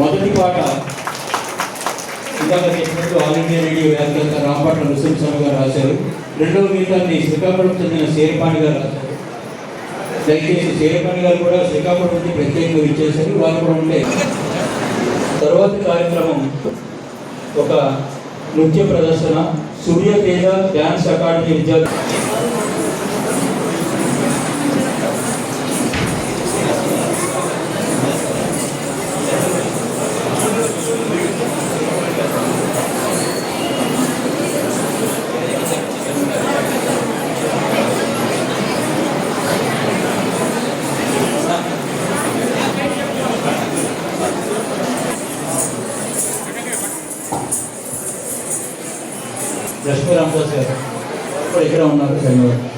మొదటి పాట ఇందాక చెప్పినట్టు ఆల్ ఇండియా రేడియో వ్యాఖ్యాత రాంపట్ల నృసింహస్వామి గారు రాశారు. రెండవ గీతాన్ని శ్రీకాకుళం చెందిన శేరిపాణి గారు రాశారు. దయచేసి శేరిపాణి గారు కూడా శ్రీకాకుళం నుంచి ప్రత్యేకంగా ఇచ్చేశారు, వారు కూడా ఉంటే. తర్వాత కార్యక్రమం ఒక నృత్య ప్రదర్శన, సూర్యతేజ డ్యాన్స్ అకాడమీ విద్యార్థి లక్ష్మీ రామదాస్ గారు ఇక్కడ ఉన్నారు. ధన్యవాదాలు.